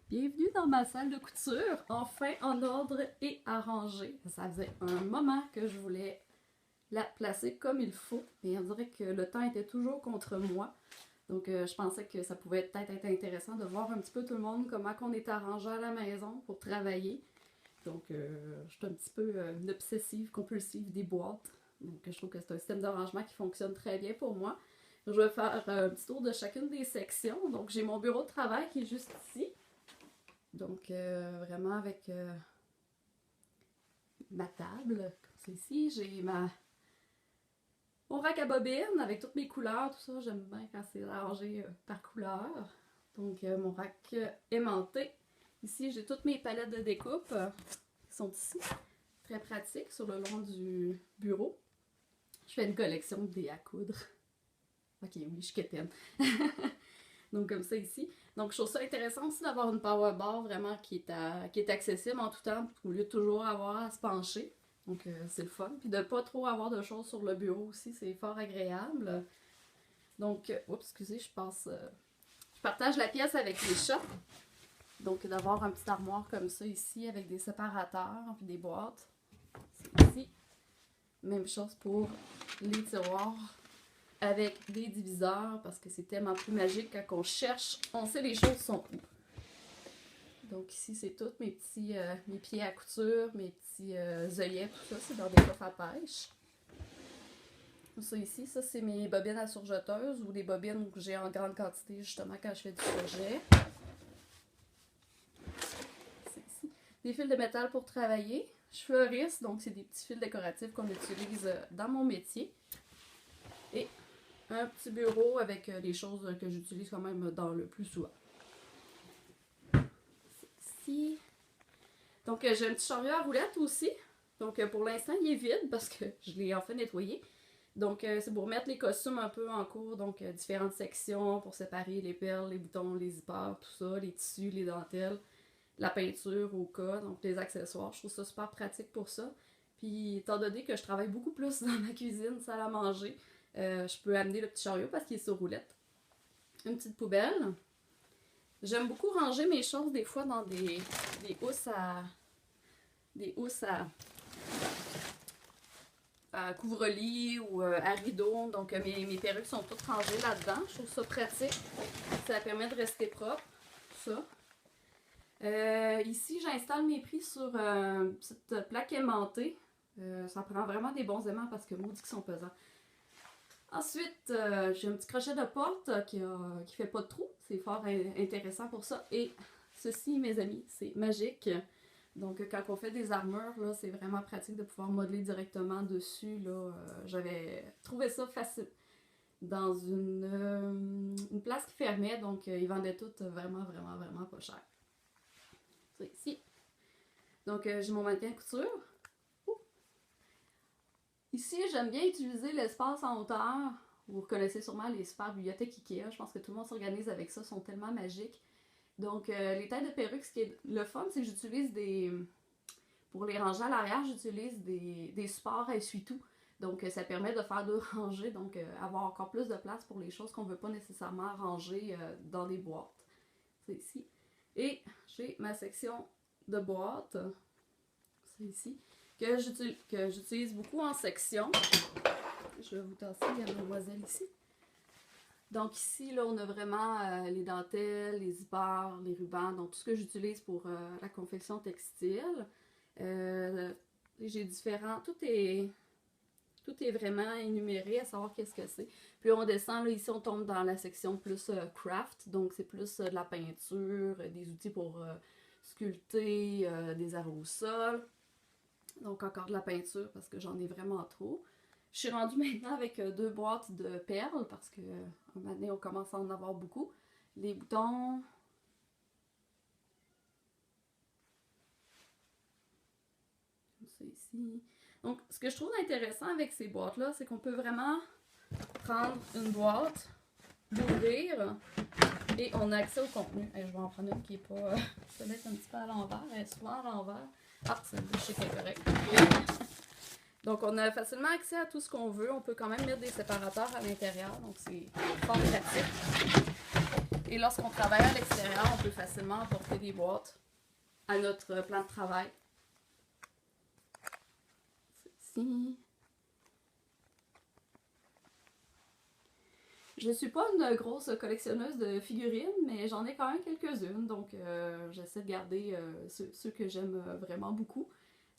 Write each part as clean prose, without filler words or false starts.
Bienvenue dans ma salle de couture, enfin en ordre et arrangée. Ça faisait un moment que je voulais la placer comme il faut, mais on dirait que le temps était toujours contre moi. Donc je pensais que ça pouvait peut-être être intéressant de voir un petit peu tout le monde, comment on est arrangé à la maison pour travailler. Donc je suis un petit peu une obsessive, compulsive des boîtes. Donc je trouve que c'est un système d'arrangement qui fonctionne très bien pour moi. Je vais faire un petit tour de chacune des sections. Donc j'ai mon bureau de travail qui est juste ici. Donc, vraiment avec ma table, comme c'est ici, j'ai mon rack à bobines avec toutes mes couleurs, tout ça. J'aime bien quand c'est arrangé par couleur. Donc, mon rack aimanté. Ici, j'ai toutes mes palettes de découpe qui sont ici. Très pratiques sur le long du bureau. Je fais une collection de dés à coudre. Ok, oui, je suis quétaine. Donc, comme ça ici. Donc, je trouve ça intéressant aussi d'avoir une power bar vraiment qui est accessible en tout temps, au lieu de toujours avoir à se pencher. Donc, c'est le fun. Puis de ne pas trop avoir de choses sur le bureau aussi, c'est fort agréable. Donc, oups, excusez, je partage la pièce avec les chats. Donc, d'avoir un petit armoire comme ça ici, avec des séparateurs, puis des boîtes. C'est ici. Même chose pour les tiroirs, avec des diviseurs, parce que c'est tellement plus magique quand on cherche, on sait les choses sont où. Donc ici, c'est tout mes pieds à couture, mes petits œillets, tout ça, c'est dans des coffres à pêche. Ça ici, ça c'est mes bobines à surjeteuses ou des bobines que j'ai en grande quantité justement quand je fais du projet. C'est ici. Des fils de métal pour travailler. Je fleurisse, donc c'est des petits fils décoratifs qu'on utilise dans mon métier. Et un petit bureau avec les choses que j'utilise quand même dans le plus souvent. C'est ici. Donc, j'ai un petit chariot à roulettes aussi. Donc, pour l'instant, il est vide parce que je l'ai enfin nettoyé. Donc, c'est pour mettre les costumes un peu en cours. Donc, différentes sections pour séparer les perles, les boutons, les zippers, tout ça, les tissus, les dentelles, la peinture au cas, donc les accessoires. Je trouve ça super pratique pour ça. Puis, étant donné que je travaille beaucoup plus dans ma cuisine, salle à manger, je peux amener le petit chariot parce qu'il est sur roulette. Une petite poubelle. J'aime beaucoup ranger mes choses des fois dans des housses à couvre-lit ou à rideau. Donc mes perruques sont toutes rangées là-dedans. Je trouve ça pratique. Ça permet de rester propre. Ça. Ici, j'installe mes prix sur une petite plaque aimantée. Ça prend vraiment des bons aimants parce que maudit qu'ils sont pesants. Ensuite, j'ai un petit crochet de porte qui fait pas de trou. C'est fort intéressant pour ça. Et ceci, mes amis, c'est magique. Donc, quand on fait des armures, là, c'est vraiment pratique de pouvoir modeler directement dessus. Là, j'avais trouvé ça facile dans une place qui fermait. Donc, ils vendaient toutes vraiment, vraiment, vraiment pas cher. C'est ici. Donc, j'ai mon mannequin de couture. Ici, j'aime bien utiliser l'espace en hauteur. Vous reconnaissez sûrement les super bibliothèques Ikea. Je pense que tout le monde s'organise avec ça. Ils sont tellement magiques. Donc, les têtes de perruques, ce qui est le fun, c'est que j'utilise pour les ranger à l'arrière, j'utilise des supports à essuie-tout. Donc, ça permet de faire 2 rangées. Donc, avoir encore plus de place pour les choses qu'on ne veut pas nécessairement ranger dans des boîtes. C'est ici. Et j'ai ma section de boîtes. C'est ici. Que j'utilise beaucoup en section. Je vais vous tasser la demoiselle ici. Donc ici, là, on a vraiment les dentelles, les zippers, les rubans, donc tout ce que j'utilise pour la confection textile. J'ai différents... Tout est vraiment énuméré à savoir qu'est-ce que c'est. Puis on descend, là, ici on tombe dans la section plus craft, donc c'est plus de la peinture, des outils pour sculpter, des arts au sol. Donc encore de la peinture parce que j'en ai vraiment trop. Je suis rendue maintenant avec 2 boîtes de perles parce que un moment donné, on commence à en avoir beaucoup. Les boutons. Comme ça ici. Donc ce que je trouve intéressant avec ces boîtes-là, c'est qu'on peut vraiment prendre une boîte, l'ouvrir et on a accès au contenu. Et je vais en prendre une qui est pas... ça va être un petit peu à l'envers. Elle est souvent à l'envers. Ah, c'est je sais qu'elle est correcte. Donc, on a facilement accès à tout ce qu'on veut. On peut quand même mettre des séparateurs à l'intérieur. Donc, c'est fort pratique. Et lorsqu'on travaille à l'extérieur, on peut facilement apporter des boîtes à notre plan de travail. Ici. Je suis pas une grosse collectionneuse de figurines, mais j'en ai quand même quelques-unes, donc j'essaie de garder ceux que j'aime vraiment beaucoup.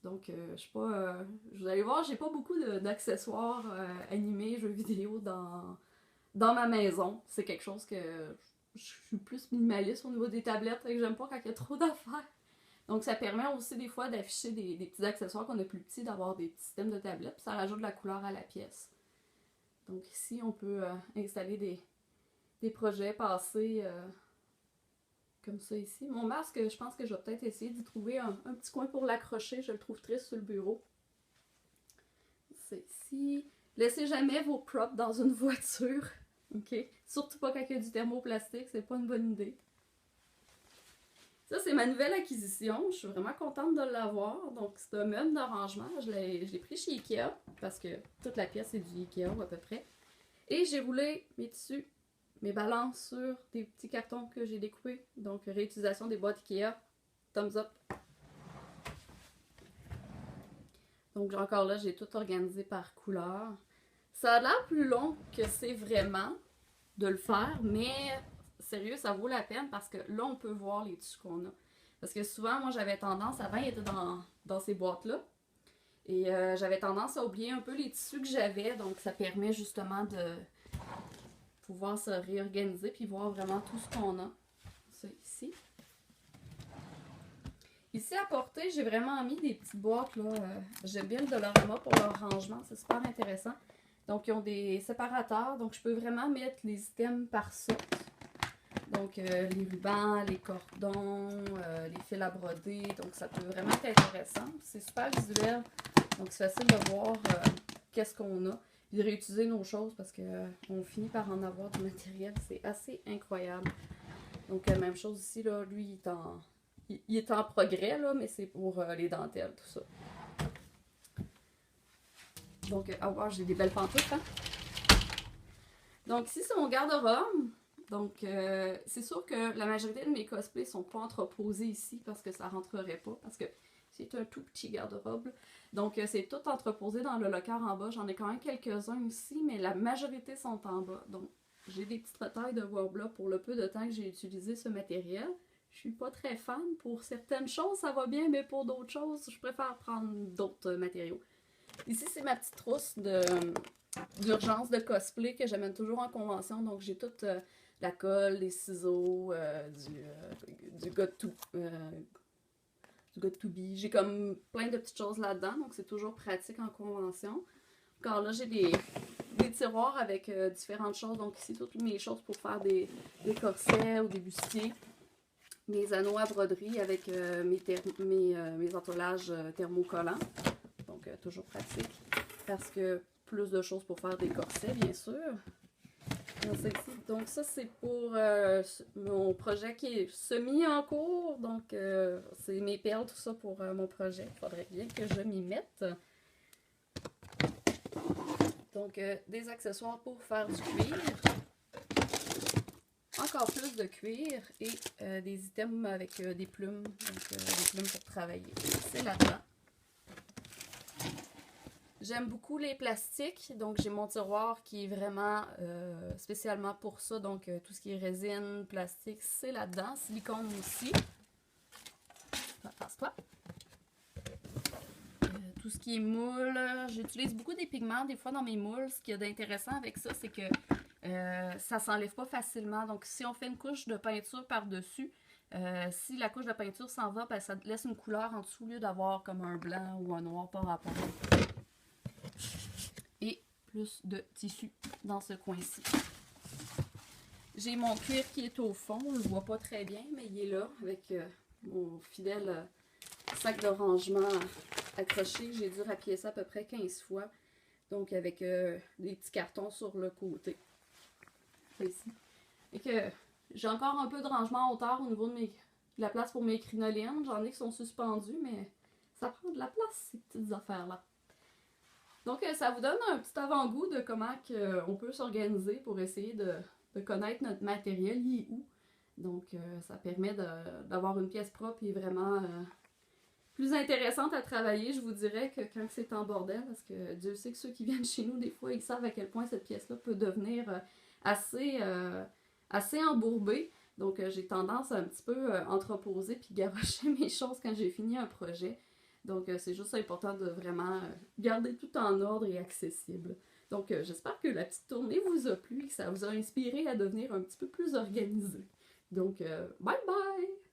Donc je suis pas... vous allez voir, j'ai pas beaucoup d'accessoires animés, jeux vidéo dans ma maison. C'est quelque chose que je suis plus minimaliste au niveau des tablettes et que j'aime pas quand il y a trop d'affaires. Donc ça permet aussi des fois d'afficher des petits accessoires qu'on a plus petits, d'avoir des petits systèmes de tablettes, puis ça rajoute de la couleur à la pièce. Donc ici, on peut installer des projets passés comme ça ici. Mon masque, je pense que je vais peut-être essayer d'y trouver un petit coin pour l'accrocher. Je le trouve triste sur le bureau. C'est ici. Laissez jamais vos props dans une voiture. OK? Surtout pas quand il y a du thermoplastique, c'est pas une bonne idée. Ça, c'est ma nouvelle acquisition. Je suis vraiment contente de l'avoir. Donc, c'est un meuble d'arrangement. Je l'ai pris chez Ikea parce que toute la pièce est du Ikea à peu près. Et j'ai roulé mes tissus, mes balances sur des petits cartons que j'ai découpés. Donc, réutilisation des boîtes Ikea. Thumbs up. Donc, encore là, j'ai tout organisé par couleur. Ça a l'air plus long que c'est vraiment de le faire, mais sérieux, ça vaut la peine parce que là, on peut voir les tissus qu'on a. Parce que souvent, moi, j'avais tendance, avant, ils étaient dans ces boîtes-là. Et j'avais tendance à oublier un peu les tissus que j'avais. Donc, ça permet justement de pouvoir se réorganiser puis voir vraiment tout ce qu'on a. Ça, ici. Ici, à portée, j'ai vraiment mis des petites boîtes, là. J'aime bien le Dollarama pour leur rangement. C'est super intéressant. Donc, ils ont des séparateurs. Donc, je peux vraiment mettre les items par sorte. Donc, les rubans, les cordons, les fils à broder. Donc, ça peut vraiment être intéressant. C'est super visuel. Donc, c'est facile de voir qu'est-ce qu'on a. Puis de réutiliser nos choses parce qu'on finit par en avoir du matériel. C'est assez incroyable. Donc, même chose ici, là. Lui, il est en progrès, là, mais c'est pour les dentelles, tout ça. Donc, j'ai des belles pantoufles, hein? Donc, ici, c'est mon garde-robe. Donc, c'est sûr que la majorité de mes cosplays sont pas entreposés ici parce que ça rentrerait pas. Parce que c'est un tout petit garde-robe. Donc, c'est tout entreposé dans le locker en bas. J'en ai quand même quelques-uns ici, mais la majorité sont en bas. Donc, j'ai des petites retailles de Worbla pour le peu de temps que j'ai utilisé ce matériel. Je suis pas très fan. Pour certaines choses, ça va bien, mais pour d'autres choses, je préfère prendre d'autres matériaux. Ici, c'est ma petite trousse d'urgence de cosplay que j'amène toujours en convention. Donc, j'ai toute la colle, les ciseaux, du Got to Be. J'ai comme plein de petites choses là-dedans. Donc, c'est toujours pratique en convention. Encore là, j'ai des tiroirs avec différentes choses. Donc, ici, toutes mes choses pour faire des corsets ou des bustiers. Mes anneaux à broderie avec mes entoilages thermocollants. Donc, toujours pratique. Parce que plus de choses pour faire des corsets, bien sûr. Donc, ça, c'est pour mon projet qui est semi en cours. Donc, c'est mes perles, tout ça pour mon projet. Il faudrait bien que je m'y mette. Donc, des accessoires pour faire du cuir. Encore plus de cuir et des items avec des plumes. Donc, des plumes pour travailler. C'est là-dedans. J'aime beaucoup les plastiques, donc j'ai mon tiroir qui est vraiment spécialement pour ça. Donc tout ce qui est résine, plastique, c'est là-dedans. Silicone aussi. Passe-toi. Tout ce qui est moule, j'utilise beaucoup des pigments des fois dans mes moules. Ce qu'il y a d'intéressant avec ça, c'est que ça s'enlève pas facilement. Donc si on fait une couche de peinture par-dessus, si la couche de peinture s'en va, ben, ça laisse une couleur en dessous au lieu d'avoir comme un blanc ou un noir par rapport. Et plus de tissu dans ce coin-ci. J'ai mon cuir qui est au fond, on le voit pas très bien, mais il est là avec mon fidèle sac de rangement accroché. J'ai dû rappuyer ça à peu près 15 fois. Donc avec des petits cartons sur le côté. Ici. Et que j'ai encore un peu de rangement en hauteur au niveau de la place pour mes crinolines. J'en ai qui sont suspendus, mais ça prend de la place, ces petites affaires-là. Donc, ça vous donne un petit avant-goût de comment on peut s'organiser pour essayer de connaître notre matériel, il est où. Donc, ça permet d'avoir une pièce propre et vraiment plus intéressante à travailler, je vous dirais, que quand c'est en bordel, parce que Dieu sait que ceux qui viennent chez nous, des fois, ils savent à quel point cette pièce-là peut devenir assez embourbée. Donc, j'ai tendance à un petit peu entreposer puis garrocher mes choses quand j'ai fini un projet. Donc, c'est juste important de vraiment garder tout en ordre et accessible. Donc, j'espère que la petite tournée vous a plu et que ça vous a inspiré à devenir un petit peu plus organisé. Donc, bye bye!